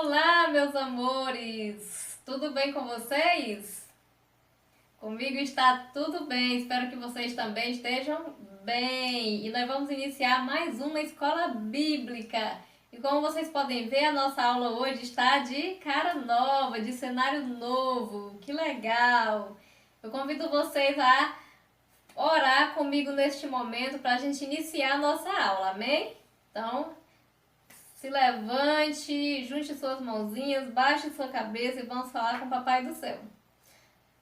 Olá, meus amores! Tudo bem com vocês? Comigo está tudo bem, espero que vocês também estejam bem. E nós vamos iniciar mais uma escola bíblica. E como vocês podem ver, a nossa aula hoje está de cara nova, de cenário novo. Que legal! Eu convido vocês a orar comigo neste momento para a gente iniciar a nossa aula, amém? Então, se levante, junte suas mãozinhas, baixe sua cabeça e vamos falar com o Papai do Céu.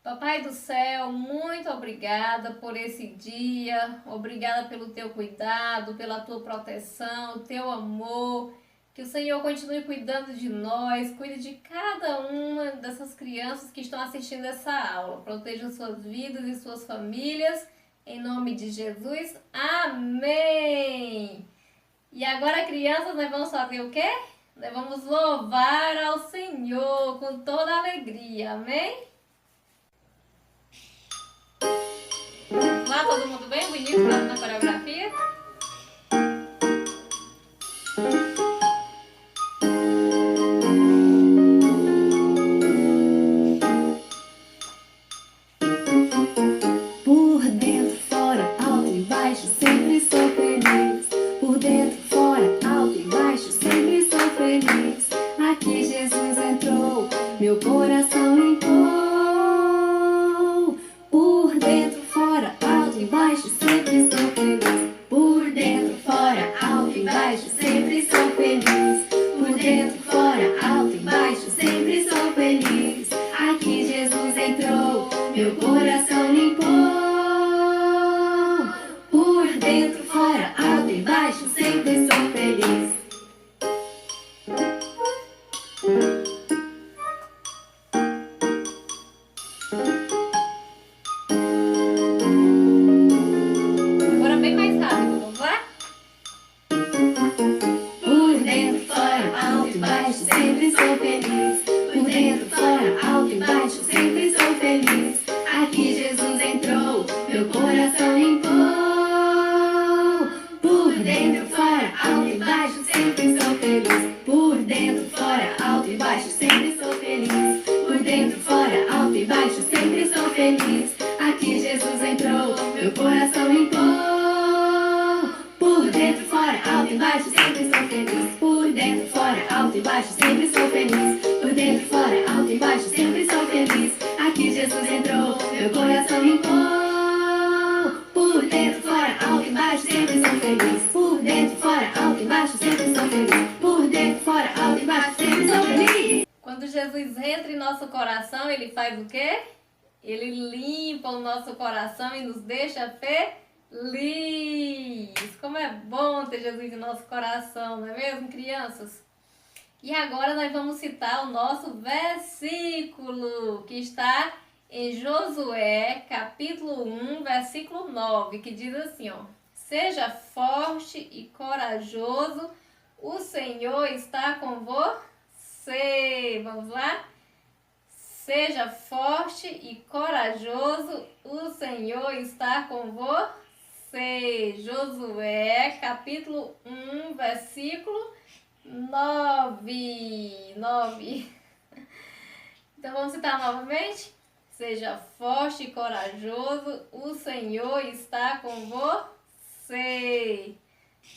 Papai do Céu, muito obrigada por esse dia, obrigada pelo teu cuidado, pela tua proteção, teu amor. Que o Senhor continue cuidando de nós, cuide de cada uma dessas crianças que estão assistindo essa aula. Proteja suas vidas e suas famílias, em nome de Jesus. Amém! E agora, crianças, nós vamos fazer o quê? Nós vamos louvar ao Senhor com toda a alegria, amém? Vamos lá, todo mundo bem? Bonito na coreografia? Por dentro, fora, alto e baixo, sempre sou feliz. Por dentro, fora, alto e baixo, sempre sou feliz. Aqui Jesus entrou, meu coração limpou. Por dentro, fora, alto e baixo, sempre sou feliz. Por dentro, fora, alto e baixo, sempre sou feliz. Por dentro, fora, alto e baixo, sempre sou feliz. Aqui Jesus entrou, meu coração limpou. Por dentro, fora, alto e baixo, sempre sou feliz. Agora bem mais rápido, vamos lá? Por dentro, fora, alto e baixo, sempre sou feliz. Por dentro, fora, alto e baixo, sempre sou feliz. Aqui Jesus entrou, meu coração limpou. Por dentro, fora, alto e baixo, sempre sou feliz. Por dentro, fora, alto e baixo, sempre sou feliz. Por dentro, fora, alto e baixo, sempre sou feliz. Aqui Jesus entrou, meu coração limpou. Por dentro, fora, alto e baixo, sempre sou feliz. Por dentro, fora, alto e baixo, sempre sou feliz. Por dentro, fora, alto e baixo, sempre sou feliz. Aqui Jesus entrou, meu coração limpou. Por dentro, fora, alto e baixo, sempre sou feliz. Por dentro, fora, alto e baixo, sempre sou feliz. Por dentro, fora, alto e baixo, sempre sou feliz. Quando Jesus entra em nosso coração, ele faz o quê? Ele limpa o nosso coração e nos deixa feliz. Como é bom ter Jesus em nosso coração, não é mesmo, crianças? E agora nós vamos citar o nosso versículo, que está em Josué, capítulo 1, versículo 9, que diz assim, ó: seja forte e corajoso, o Senhor está com você. Vamos lá? Seja forte e corajoso, o Senhor está com você. Josué, capítulo 1, versículo 9. Então vamos citar novamente? Seja forte e corajoso, o Senhor está com você.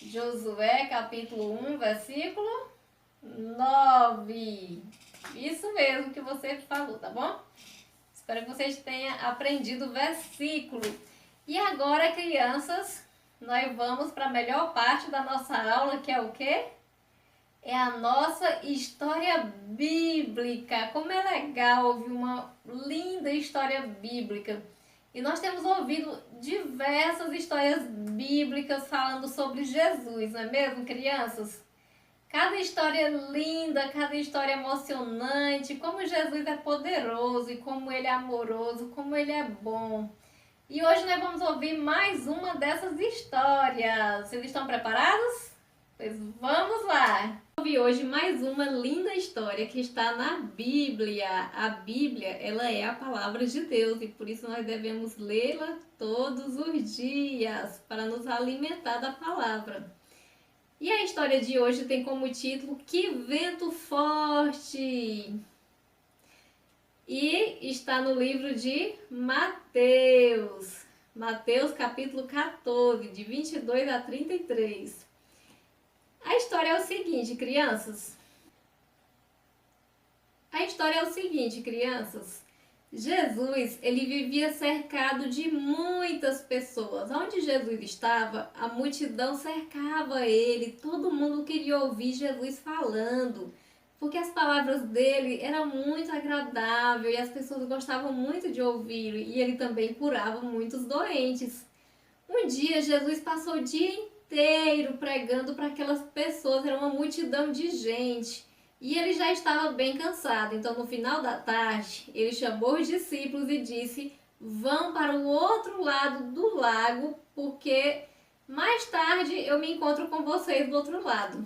Josué, capítulo 1, versículo 9. Isso mesmo que você falou, tá bom? Espero que vocês tenham aprendido o versículo. E agora, crianças, nós vamos para a melhor parte da nossa aula, que é o quê? É a nossa história bíblica. Como é legal ouvir uma linda história bíblica. E nós temos ouvido diversas histórias bíblicas falando sobre Jesus, não é mesmo, crianças? Cada história linda, cada história emocionante, como Jesus é poderoso e como ele é amoroso, como ele é bom. E hoje nós vamos ouvir mais uma dessas histórias. Vocês estão preparados? Pois vamos lá! Ouvir hoje mais uma linda história que está na Bíblia. A Bíblia, ela é a palavra de Deus e por isso nós devemos lê-la todos os dias para nos alimentar da palavra. E a história de hoje tem como título Que Vento Forte! E está no livro de Mateus. Mateus capítulo 14, de 22 a 33. A história é o seguinte, crianças. Jesus, ele vivia cercado de muitas pessoas. Onde Jesus estava, a multidão cercava ele. Todo mundo queria ouvir Jesus falando, porque as palavras dele eram muito agradáveis e as pessoas gostavam muito de ouvi-lo. E ele também curava muitos doentes. Um dia, Jesus passou o dia inteiro pregando para aquelas pessoas. Era uma multidão de gente. E ele já estava bem cansado, então no final da tarde, ele chamou os discípulos e disse: vão para o outro lado do lago, porque mais tarde eu me encontro com vocês do outro lado.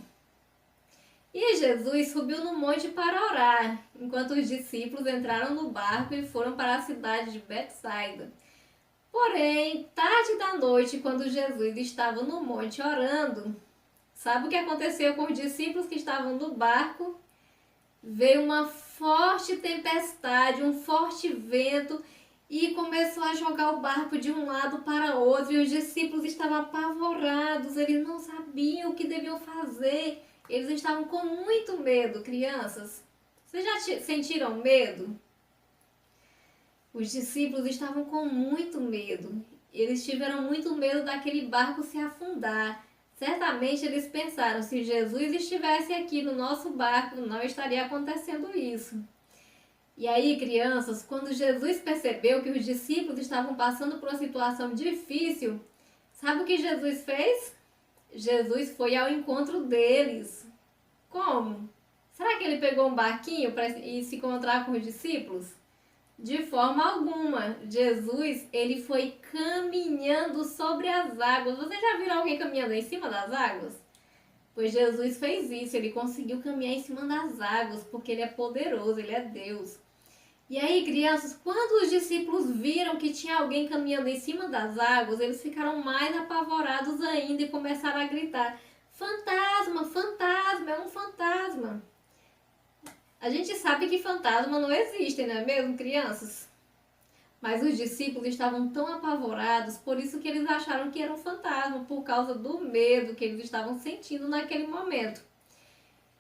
E Jesus subiu no monte para orar, enquanto os discípulos entraram no barco e foram para a cidade de Betsaida. Porém, tarde da noite, quando Jesus estava no monte orando, sabe o que aconteceu com os discípulos que estavam no barco? Veio uma forte tempestade, um forte vento e começou a jogar o barco de um lado para outro. E os discípulos estavam apavorados, eles não sabiam o que deviam fazer. Eles estavam com muito medo, crianças. Vocês já sentiram medo? Os discípulos estavam com muito medo. Eles tiveram muito medo daquele barco se afundar. Certamente eles pensaram, se Jesus estivesse aqui no nosso barco, não estaria acontecendo isso. E aí, crianças, quando Jesus percebeu que os discípulos estavam passando por uma situação difícil, sabe o que Jesus fez? Jesus foi ao encontro deles. Como? Será que ele pegou um barquinho para ir se encontrar com os discípulos? De forma alguma. Jesus, ele foi caminhando sobre as águas. Você já viu alguém caminhando em cima das águas? Pois Jesus fez isso, ele conseguiu caminhar em cima das águas, porque ele é poderoso, ele é Deus. E aí, crianças, quando os discípulos viram que tinha alguém caminhando em cima das águas, eles ficaram mais apavorados ainda e começaram a gritar: fantasma, fantasma, é um fantasma. A gente sabe que fantasmas não existem, não é mesmo, crianças? Mas os discípulos estavam tão apavorados, por isso que eles acharam que era um fantasma, por causa do medo que eles estavam sentindo naquele momento.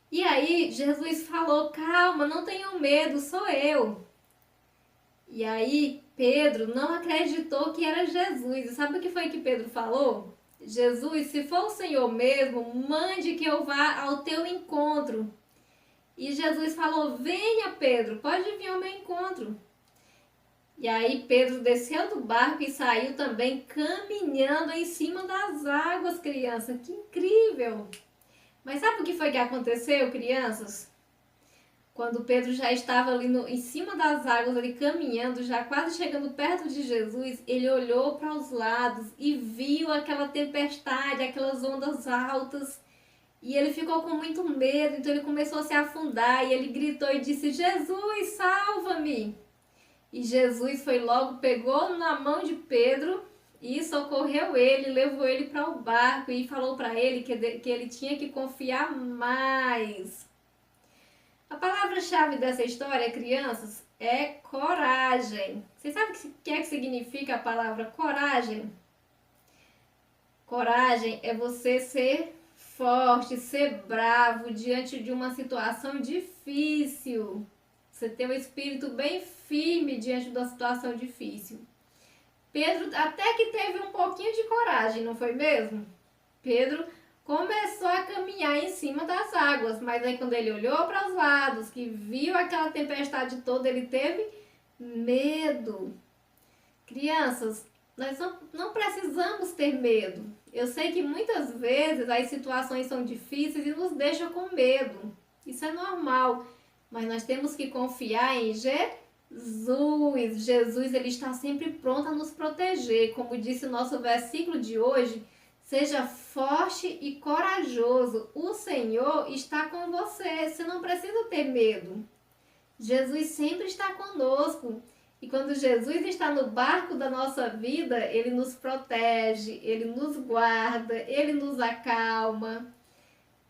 E aí Jesus falou: calma, não tenham medo, sou eu. E aí Pedro não acreditou que era Jesus. E sabe o que foi que Pedro falou? Jesus, se for o Senhor mesmo, mande que eu vá ao teu encontro. E Jesus falou: venha, Pedro, pode vir ao meu encontro. E aí Pedro desceu do barco e saiu também caminhando em cima das águas, criança. Que incrível! Mas sabe o que foi que aconteceu, crianças? Quando Pedro já estava ali em cima das águas, ali caminhando, já quase chegando perto de Jesus, ele olhou para os lados e viu aquela tempestade, aquelas ondas altas. E ele ficou com muito medo, então ele começou a se afundar e ele gritou e disse: Jesus, salva-me! E Jesus foi logo, pegou na mão de Pedro e socorreu ele, levou ele para o barco e falou para ele que ele tinha que confiar mais. A palavra-chave dessa história, crianças, é coragem. Vocês sabem o que é que significa a palavra coragem? Coragem é você ser forte, ser bravo diante de uma situação difícil. Você ter um espírito bem firme diante de uma situação difícil. Pedro até que teve um pouquinho de coragem, não foi mesmo? Pedro começou a caminhar em cima das águas, mas aí quando ele olhou para os lados, que viu aquela tempestade toda, ele teve medo. Crianças, nós não precisamos ter medo. Eu sei que muitas vezes as situações são difíceis e nos deixam com medo. Isso é normal, mas nós temos que confiar em Jesus. Jesus, ele está sempre pronto a nos proteger. Como disse o nosso versículo de hoje, seja forte e corajoso. O Senhor está com você. Você não precisa ter medo. Jesus sempre está conosco. E quando Jesus está no barco da nossa vida, ele nos protege, ele nos guarda, ele nos acalma.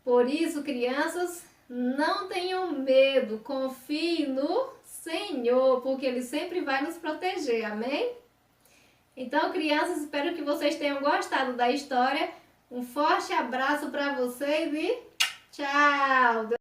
Por isso, crianças, não tenham medo, confie no Senhor, porque Ele sempre vai nos proteger, amém? Então, crianças, espero que vocês tenham gostado da história. Um forte abraço para vocês e tchau!